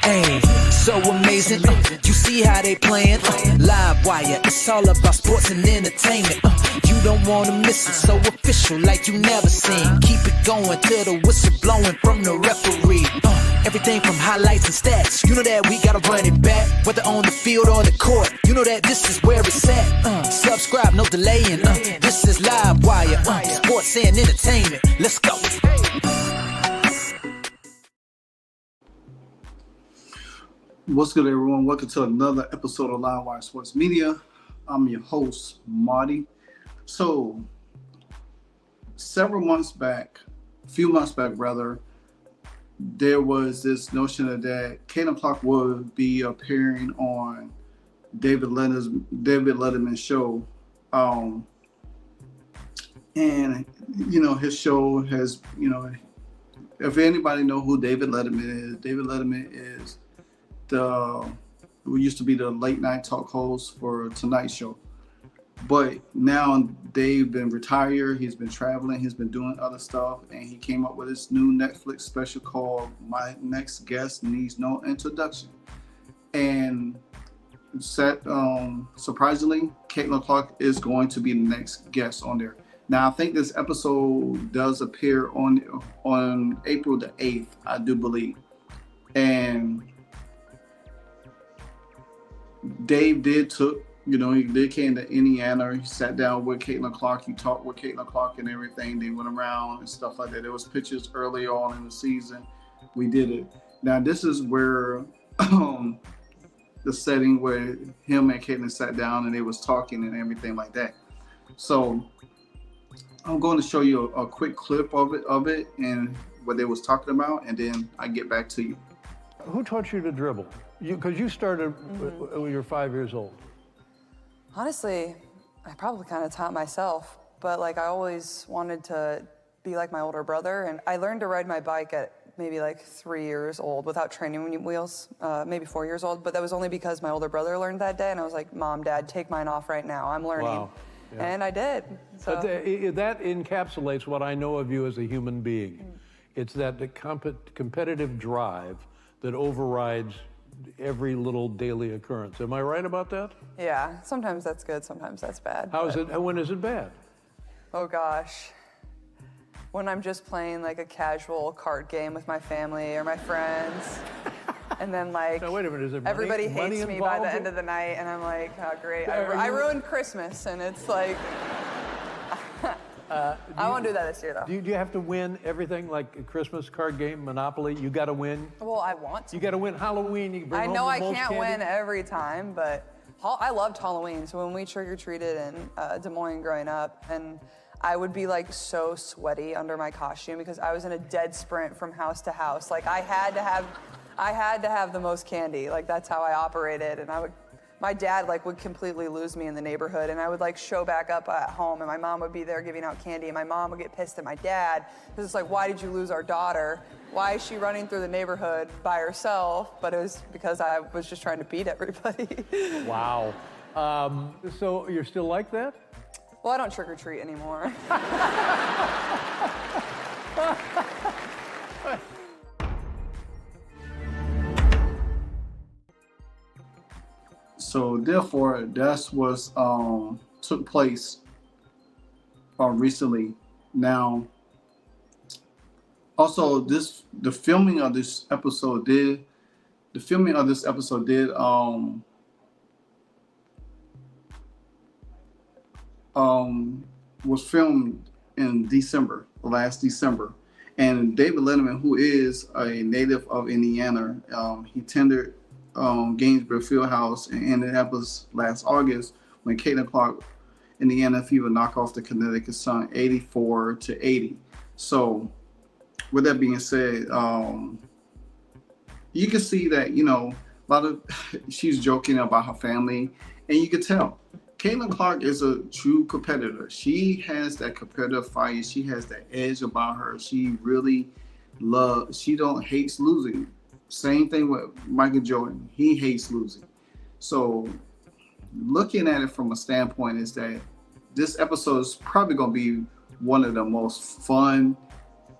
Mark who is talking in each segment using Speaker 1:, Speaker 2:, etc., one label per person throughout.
Speaker 1: Hey, so amazing. You see how they playing? Live wire, it's all about sports and entertainment. You don't wanna miss it, so official like you never seen. Keep it going till the whistle blowing from the referee. Everything from highlights and stats, you know that we gotta run it back. Whether on the field or the court, you know that this is where it's at. Subscribe, no delaying. This is Live Wire, sports and entertainment. Let's go.
Speaker 2: What's good, everyone? Welcome to another episode of Live Wire Sports Media. I'm your host, Marty. So, a few months back, there was this notion that Caitlin Clark would be appearing on David Letterman's show. And, you know, his show has, if anybody know who David Letterman is who used to be the late night talk host for Tonight Show. But now Dave been retired, he's been traveling, he's been doing other stuff, and he came up with this new Netflix special called My Next Guest Needs No Introduction. And surprisingly, Caitlin Clark is going to be the next guest on there. Now, I think this episode does appear on April the 8th, I do believe. And Dave he came to Indiana. He sat down with Caitlin Clark. He talked with Caitlin Clark and everything. They went around and stuff like that. There was pictures early on in the season. We did it. Now, this is where the setting where him and Caitlin sat down and they was talking and everything like that. So I'm going to show you a quick clip of it and what they was talking about, and then I get back to you.
Speaker 3: Who taught you to dribble? Because you started when you were 5 years old.
Speaker 4: Honestly, I probably kind of taught myself, but I always wanted to be like my older brother, and I learned to ride my bike at maybe 3 years old without training wheels, maybe 4 years old, but that was only because my older brother learned that day, and I was like, Mom, Dad, take mine off right now, I'm learning.
Speaker 3: Wow. Yeah.
Speaker 4: And I did. So.
Speaker 3: But that encapsulates what I know of you as a human being. It's that the competitive drive that overrides every little daily occurrence. Am I right about that?
Speaker 4: Yeah, sometimes that's good, sometimes that's bad.
Speaker 3: When is it bad?
Speaker 4: Oh gosh. When I'm just playing a casual card game with my family or my friends, and then
Speaker 3: Now, wait a minute, is there
Speaker 4: everybody
Speaker 3: money
Speaker 4: hates me by the
Speaker 3: involved?
Speaker 4: end of the night, and I'm like, oh great, I ruined Christmas, and it's like, I won't do that this year though.
Speaker 3: Do you have to win everything, like a Christmas card game, Monopoly? You got to win?
Speaker 4: Well, I want to.
Speaker 3: You got to win Halloween. You bring
Speaker 4: I know I
Speaker 3: home the most
Speaker 4: can't
Speaker 3: candy?
Speaker 4: win every time, but I loved Halloween. So when we trick-or-treated in Des Moines growing up, and I would be so sweaty under my costume because I was in a dead sprint from house to house. I had to have the most candy. That's how I operated, and my dad would completely lose me in the neighborhood, and I would show back up at home, and my mom would be there giving out candy, and my mom would get pissed at my dad because it's why did you lose our daughter? Why is she running through the neighborhood by herself? But it was because I was just trying to beat everybody.
Speaker 3: Wow. So you're still like that?
Speaker 4: Well, I don't trick or treat anymore.
Speaker 2: So therefore, that's what took place recently. Now, also the filming of this episode did was filmed in last December, and David Letterman, who is a native of Indiana, he attended Gainesville Fieldhouse in Indianapolis last August when Caitlin Clark, Indiana Fever, knocked off the Connecticut Sun 84-80. So, with that being said, you can see that a lot of she's joking about her family, and you can tell Caitlin Clark is a true competitor. She has that competitive fire. She has that edge about her. She really hates losing. Same thing with Michael Jordan. He hates losing. So looking at it from a standpoint is that this episode is probably going to be one of the most fun,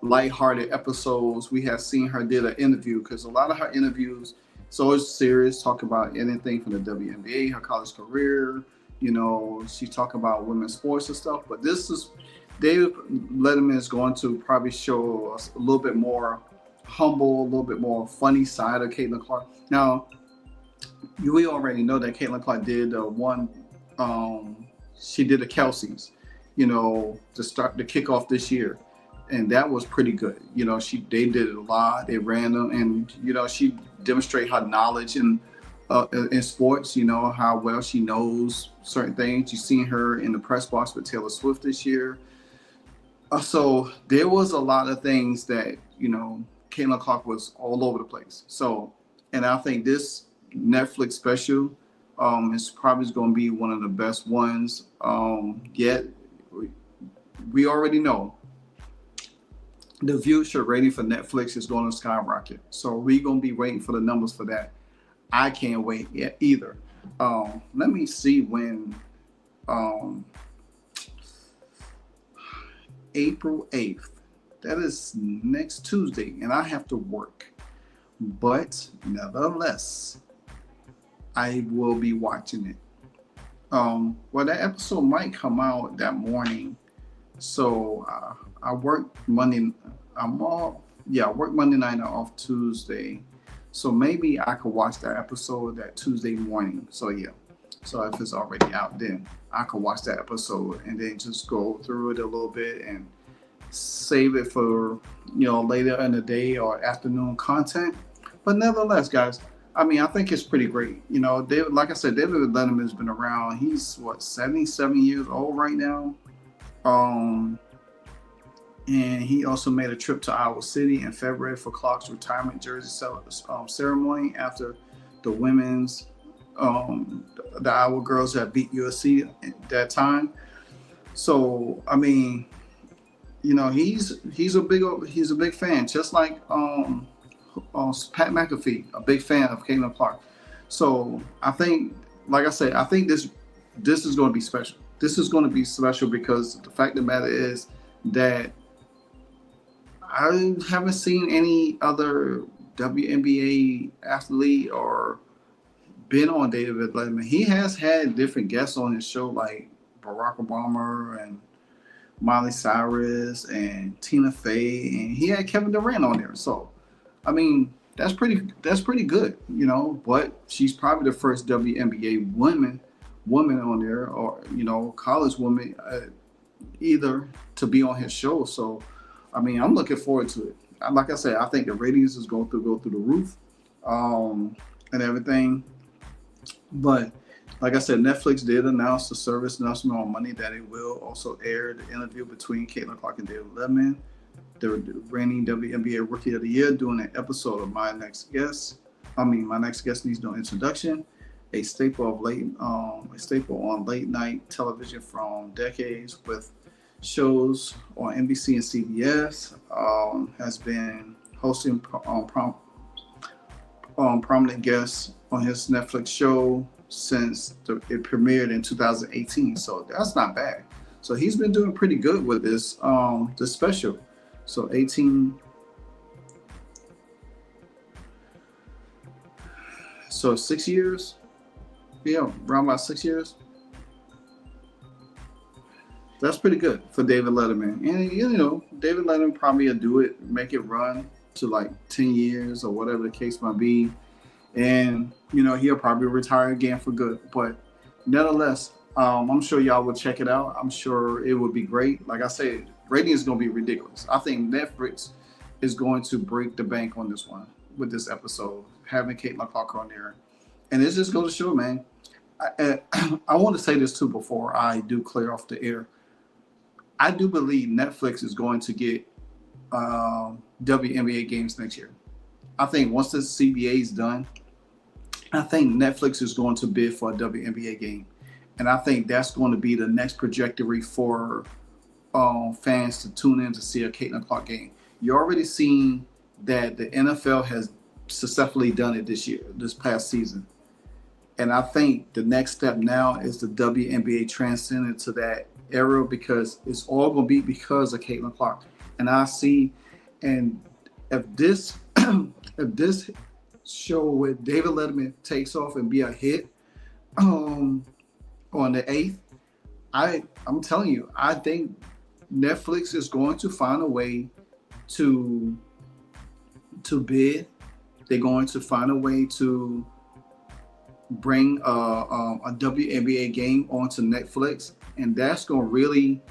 Speaker 2: lighthearted episodes we have seen her did an interview, because a lot of her interviews So it's serious, talk about anything from the WNBA, her college career. She talk about women's sports and stuff. But this is David Letterman is going to probably show us a little bit more humble, a little bit more funny side of Caitlin Clark. Now, we already know that Caitlin Clark did one. She did the Kelseys, to kick off this year, and that was pretty good. They did it a lot. They ran them, and she demonstrated her knowledge in sports. How well she knows certain things. You've seen her in the press box with Taylor Swift this year. So there was a lot of things that Caitlin Clark was all over the place. So, and I think this Netflix special is probably going to be one of the best ones yet. We already know the viewership rating for Netflix is going to skyrocket. So we're going to be waiting for the numbers for that. I can't wait yet either. Let me see when April 8th. That is next Tuesday, and I have to work. But nevertheless, I will be watching it. Well, that episode might come out that morning. So I work Monday. I work Monday night and off Tuesday. So maybe I could watch that episode that Tuesday morning. So yeah. So if it's already out, then I could watch that episode and then just go through it a little bit and save it for later in the day or afternoon content. But nevertheless, guys, I think it's pretty great. Like I said, David Letterman has been around. He's 77 years old right now. And he also made a trip to Iowa City in February for Clark's retirement jersey ceremony after the women's, the Iowa girls had beat USC at that time. So he's a big fan, just like Pat McAfee, a big fan of Caitlin Clark. So I think, like I said, I think this is going to be special. This is going to be special because the fact of the matter is that I haven't seen any other WNBA athlete or been on David Letterman. He has had different guests on his show like Barack Obama and Miley Cyrus and Tina Fey, and he had Kevin Durant on there. So, that's pretty good, But she's probably the first WNBA woman on there, or college woman, either to be on his show. So, I'm looking forward to it. Like I said, I think the ratings is going to go through the roof, and everything. But like I said, Netflix did announce the service announcement on Monday that it will also air the interview between Caitlin Clark and David Letterman, the reigning WNBA Rookie of the Year, doing an episode of My Next Guest. My Next Guest Needs No Introduction, a staple on late night television from decades with shows on NBC and CBS. Has been hosting prominent guests on his Netflix show since it premiered in 2018. So that's not bad. So he's been doing pretty good with this special. So 18. So 6 years. Yeah, around about 6 years. That's pretty good for David Letterman. And, David Letterman probably will do it, make it run to like 10 years or whatever the case might be. And, he'll probably retire again for good. But nevertheless, I'm sure y'all will check it out. I'm sure it will be great. Like I said, rating is going to be ridiculous. I think Netflix is going to break the bank on this one with this episode, having Caitlin Clark on there. And it's just going to show, man. I want to say this too before I do clear off the air. I do believe Netflix is going to get WNBA games next year. I think once the CBA is done, I think Netflix is going to bid for a WNBA game. And I think that's going to be the next trajectory for fans to tune in to see a Caitlin Clark game. You're already seeing that the NFL has successfully done it this past season. And I think the next step now is the WNBA transcend into that era because it's all going to be because of Caitlin Clark. And I see, and if this show where David Letterman takes off and be a hit on the 8th, I'm telling you, I think Netflix is going to find a way to bid. They're going to find a way to bring a WNBA game onto Netflix, and that's going to really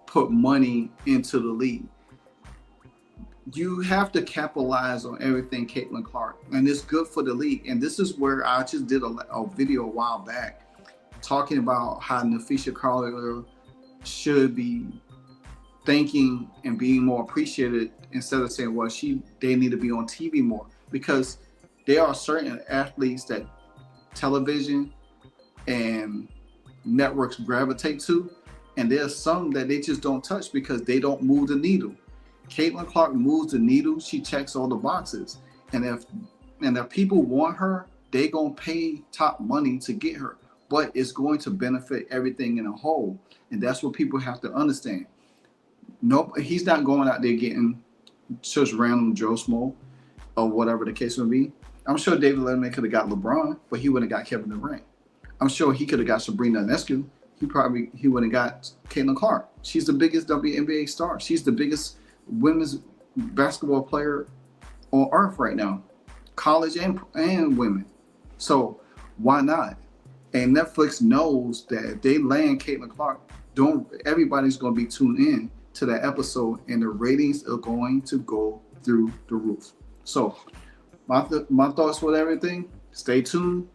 Speaker 2: put money into the league. You have to capitalize on everything Caitlin Clark, and it's good for the league. And this is where I just did a video a while back talking about how Nafisha Carter should be thanking and being more appreciated instead of saying, well, they need to be on TV more, because there are certain athletes that television and networks gravitate to, and there's some that they just don't touch because they don't move the needle. Caitlin Clark moves the needle. She checks all the boxes, and if people want her, they gonna pay top money to get her. But it's going to benefit everything in a whole, and that's what people have to understand. Nope, he's not going out there getting just random Joe Smo or whatever the case may be. I'm sure David Letterman could have got LeBron, but he wouldn't have got Kevin Durant. I'm sure he could have got Sabrina Ionescu. He wouldn't have got Caitlin Clark. She's the biggest WNBA star. She's the biggest women's basketball player on earth right now, college and women. So why not? And Netflix knows that if they land Caitlin Clark, everybody's going to be tuned in to that episode, and the ratings are going to go through the roof. So my thoughts with everything, stay tuned.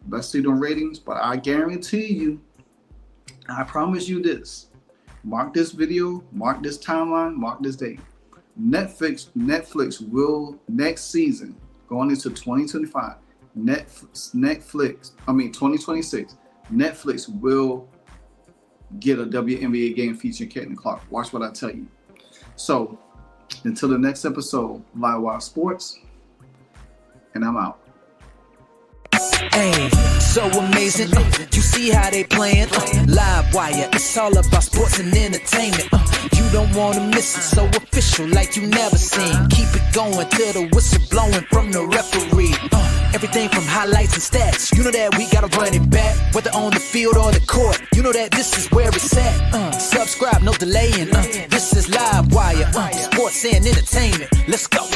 Speaker 2: Let's see the ratings, but I guarantee you, I promise you this, mark this video, mark this timeline, mark this date. Netflix will, next season, going into 2025, 2026, Netflix will get a WNBA game featuring Caitlin Clark. Watch what I tell you. So until the next episode, Live Wild Sports, and I'm out.
Speaker 1: Hey, so amazing. You see how they playing? Live wire, it's all about sports and entertainment. You don't want to miss it, so official like you never seen. Keep it going till the whistle blowing from the referee. Everything from highlights and stats, you know that we gotta run it back. Whether on the field or the court, you know that this is where it's at. Subscribe, no delaying. This is Live Wire, sports and entertainment. Let's go.